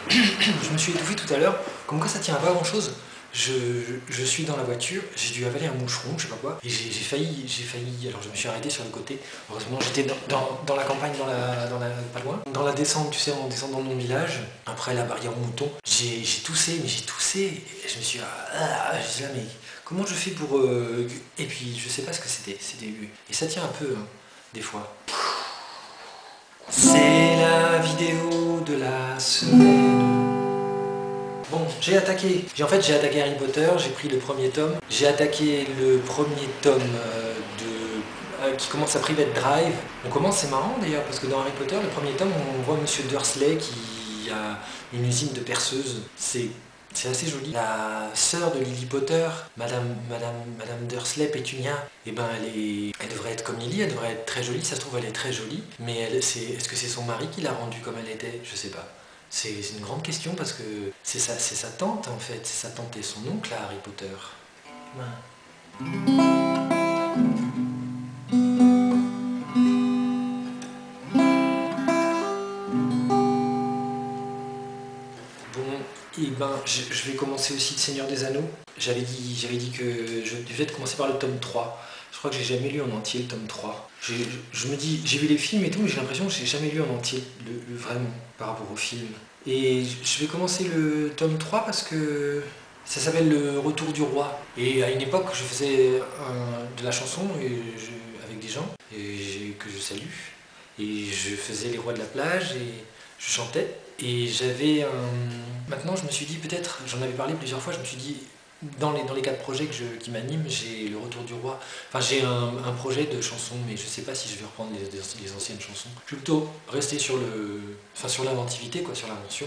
Je me suis étouffé tout à l'heure, comme quoi ça tient à pas grand chose. Je suis dans la voiture, j'ai dû avaler un moucheron, je sais pas quoi, et j'ai failli, alors je me suis arrêté sur le côté. Heureusement j'étais dans la campagne, pas loin. Dans la descente, tu sais, en descendant de mon village, après la barrière aux moutons, j'ai toussé, mais j'ai toussé, et je me suis dit, je dis là, mais comment je fais pour... Et puis je sais pas ce que c'était, et ça tient un peu, hein, des fois. C'est la vidéo de la semaine. Bon, j'ai attaqué Harry Potter, j'ai pris le premier tome. J'ai attaqué le premier tome qui commence à Private Drive. On commence, c'est marrant d'ailleurs, parce que dans Harry Potter, le premier tome, on voit Monsieur Dursley qui a une usine de perceuses. C'est assez joli. La sœur de Lily Potter, Madame Dursley, Pétunia, eh ben elle devrait être comme Lily, elle devrait être très jolie. Ça se trouve, elle est très jolie, mais est-ce que c'est son mari qui l'a rendue comme elle était? Je sais pas. C'est une grande question parce que c'est sa tante en fait, c'est sa tante et son oncle à Harry Potter. Ouais. Bon, et ben je vais commencer aussi le Seigneur des Anneaux. J'avais dit que je devais commencer par le tome 3. Je crois que j'ai jamais lu en entier le tome 3. Je me dis, j'ai vu les films et tout, mais j'ai l'impression que j'ai jamais lu en entier, vraiment, par rapport au film. Et je vais commencer le tome 3 parce que ça s'appelle Le Retour du Roi. Et à une époque, je faisais de la chanson avec des gens que je salue. Et je faisais les rois de la plage et je chantais. Et j'avais un... Maintenant, je me suis dit, peut-être, j'en avais parlé plusieurs fois, je me suis dit, dans les 4 projets qui m'animent, j'ai Le Retour du Roi. Enfin, j'ai un projet de chansons, mais je sais pas si je vais reprendre les anciennes chansons. Je vais plutôt rester sur l'inventivité, quoi, sur l'invention.